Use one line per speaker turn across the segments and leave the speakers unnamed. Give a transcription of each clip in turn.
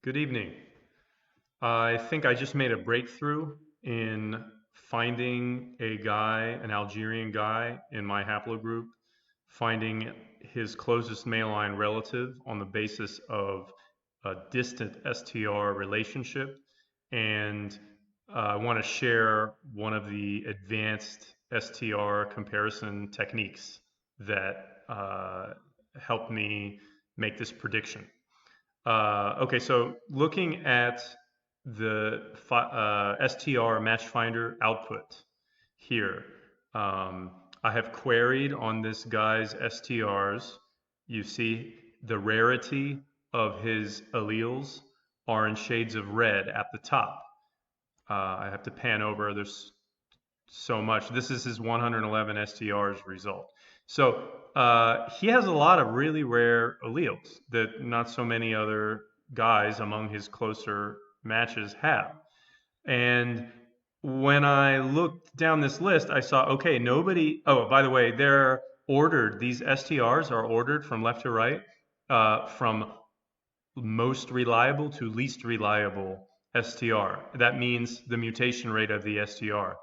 Good evening. I think I just made a breakthrough in finding a guy, an Algerian guy in my haplogroup, finding his closest male line relative on the basis of a distant STR relationship. And I want to share one of the advanced STR comparison techniques that helped me make this prediction. Okay, so looking at the STR Match Finder output here, I have queried on this guy's STRs. You see the rarity of his alleles are in shades of red at the top. I have to pan over. There's so much. This is his 111 STRs result. So he has a lot of really rare alleles that not so many other guys among his closer matches have. And when I looked down this list, I saw, okay, nobody, oh, by the way, they're ordered, these STRs are ordered from left to right, from most reliable to least reliable STR. That means the mutation rate of the STR.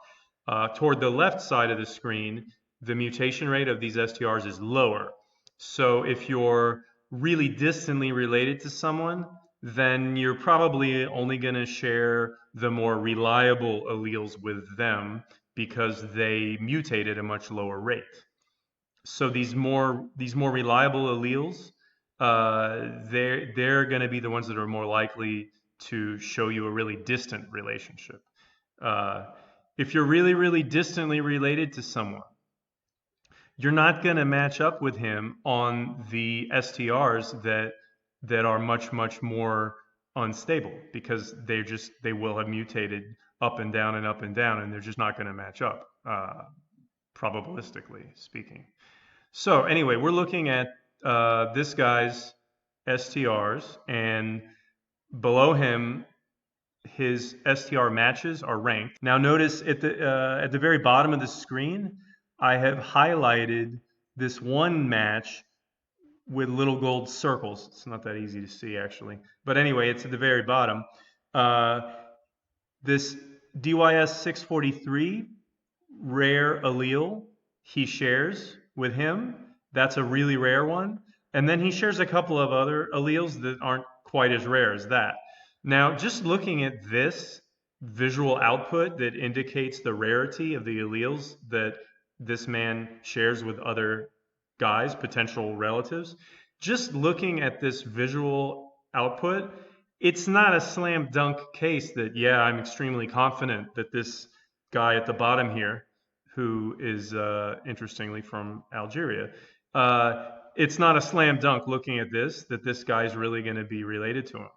Toward the left side of the screen, the mutation rate of these STRs is lower. So if you're really distantly related to someone, then you're probably only going to share the more reliable alleles with them because they mutate at a much lower rate. So these more reliable alleles, they're going to be the ones that are more likely to show you a really distant relationship. Uh, if you're really distantly related to someone, you're not going to match up with him on the STRs that are much more unstable because they will have mutated up and down and up and down, and they're just not going to match up, probabilistically speaking. So anyway, we're looking at this guy's STRs, and below him, his STR matches are ranked. Now notice at the very bottom of the screen, I have highlighted this one match with little gold circles. It's not that easy to see actually, but anyway, it's at the very bottom. This DYS 643 rare allele he shares with him. That's a really rare one. And then he shares a couple of other alleles that aren't quite as rare as that. Now, just looking at this visual output that indicates the rarity of the alleles that this man shares with other guys, potential relatives, just looking at this visual output, it's not a slam dunk case that, yeah, I'm extremely confident that this guy at the bottom here, who is interestingly from Algeria, it's not a slam dunk looking at this that this guy's really going to be related to him.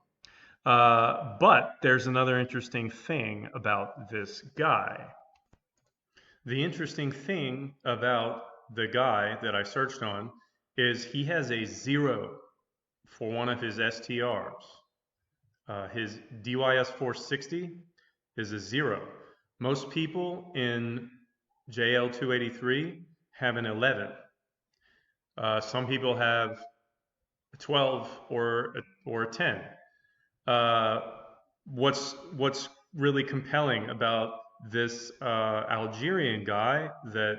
But there's another interesting thing about this guy. The interesting thing about the guy that I searched on is he has a 0 for one of his STRs. His DYS 460 is a 0. Most people in JL 283 have an 11. Some people have a 12 or a 10. What's really compelling about this Algerian guy that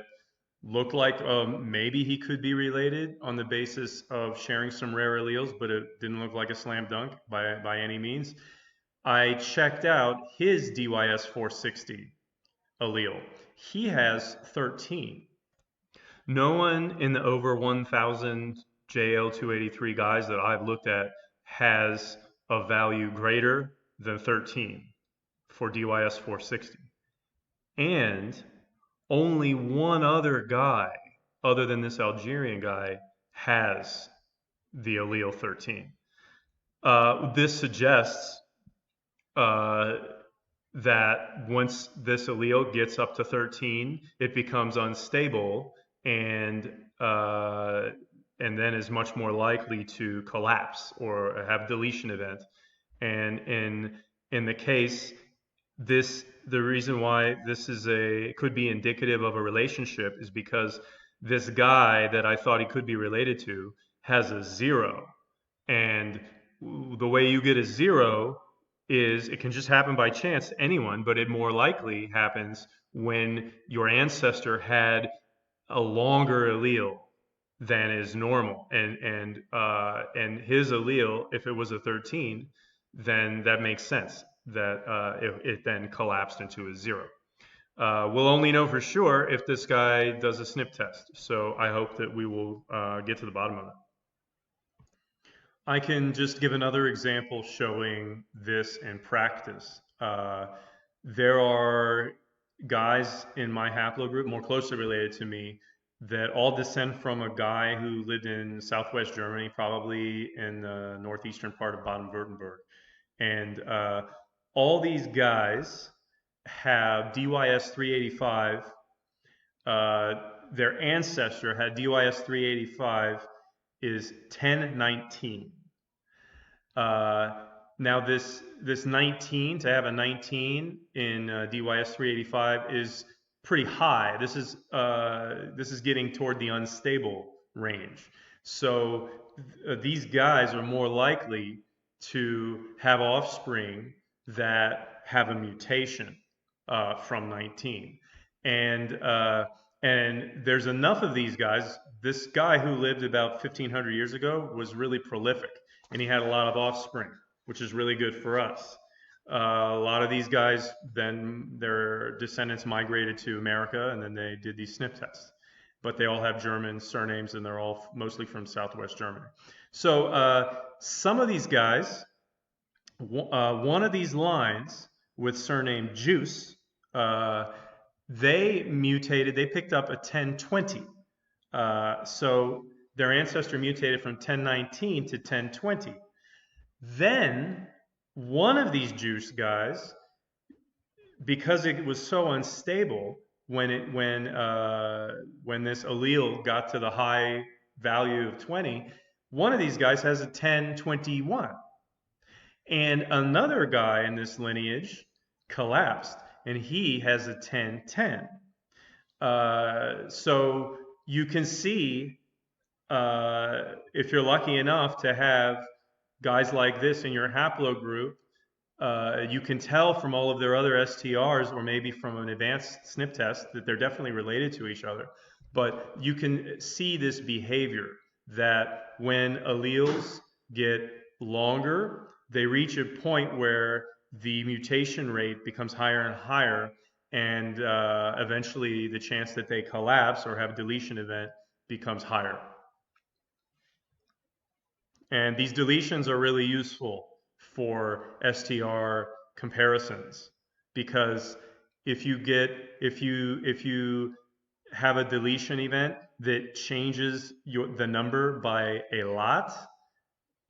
looked like maybe he could be related on the basis of sharing some rare alleles, but it didn't look like a slam dunk by any means. I checked out his DYS 460 allele. He has 13. No one in the over 1,000 JL283 guys that I've looked at has a value greater than 13 for DYS 460. And only one other guy, other than this Algerian guy, has the allele 13. This suggests that once this allele gets up to 13, it becomes unstable and then is much more likely to collapse or have deletion event. And in the case, the reason why this could be indicative of a relationship is because this guy that I thought he could be related to has a 0. And the way you get a 0 is it can just happen by chance to anyone, but it more likely happens when your ancestor had a longer allele than is normal, and his allele, if it was a 13, then that makes sense that it then collapsed into a 0. We'll only know for sure if this guy does a SNP test. So I hope that we will get to the bottom of it. I can just give another example showing this in practice. There are guys in my haplogroup more closely related to me that all descend from a guy who lived in southwest Germany, probably in the northeastern part of Baden-Württemberg. And all these guys have DYS 385. Their ancestor had DYS 385 is 1019. Now this 19, to have a 19 in DYS 385 is pretty high. This is getting toward the unstable range. So these guys are more likely to have offspring that have a mutation from 19. And there's enough of these guys. This guy who lived about 1500 years ago was really prolific, and he had a lot of offspring, which is really good for us. A lot of these guys, then their descendants migrated to America, and then they did these SNP tests. But they all have German surnames, and they're all mostly from Southwest Germany. So some of these guys, one of these lines with surname Juice, they mutated, they picked up a 1020. So their ancestor mutated from 1019 to 1020. Then one of these Juice guys, because it was so unstable, when this allele got to the high value of 20, one of these guys has a 1021. And another guy in this lineage collapsed, and he has a 1010. So you can see, if you're lucky enough to have guys like this in your haplogroup, you can tell from all of their other STRs, or maybe from an advanced SNP test, that they're definitely related to each other. But you can see this behavior that when alleles get longer, they reach a point where the mutation rate becomes higher and higher, and eventually the chance that they collapse or have a deletion event becomes higher. And these deletions are really useful for STR comparisons, because if you have a deletion event that changes the number by a lot,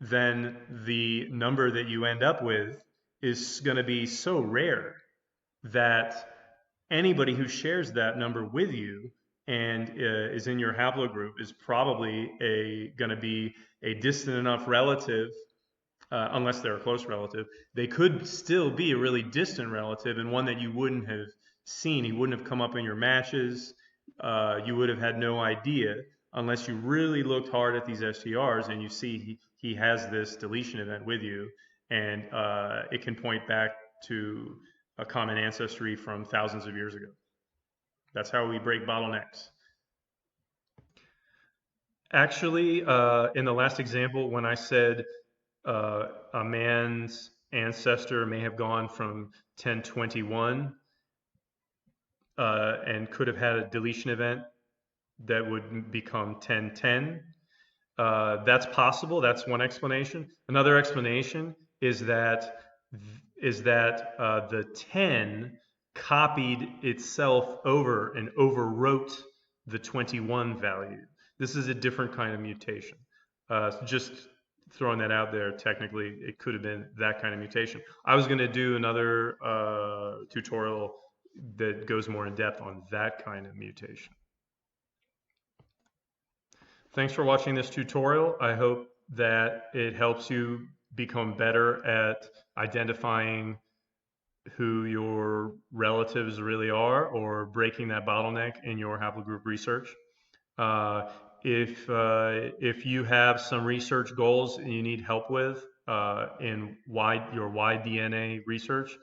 then the number that you end up with is going to be so rare that anybody who shares that number with you and is in your haplogroup is probably going to be a distant enough relative, unless they're a close relative. They could still be a really distant relative, and one that you wouldn't have seen. He wouldn't have come up in your matches. You would have had no idea unless you really looked hard at these STRs and you see he has this deletion event with you, and it can point back to a common ancestry from thousands of years ago. That's how we break bottlenecks. Actually, in the last example, when I said a man's ancestor may have gone from 1021 and could have had a deletion event that would become 1010. That's possible. That's one explanation. Another explanation is that the 10 copied itself over and overwrote the 21 value. This is a different kind of mutation. Just throwing that out there, technically, it could have been that kind of mutation. I was going to do another tutorial that goes more in depth on that kind of mutation. Thanks for watching this tutorial. I hope that it helps you become better at identifying who your relatives really are, or breaking that bottleneck in your haplogroup research. If you have some research goals and you need help with, in your Y-DNA research,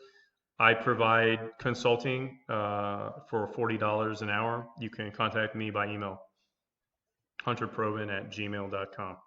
I provide consulting for $40 an hour. You can contact me by email, hunterproven@gmail.com.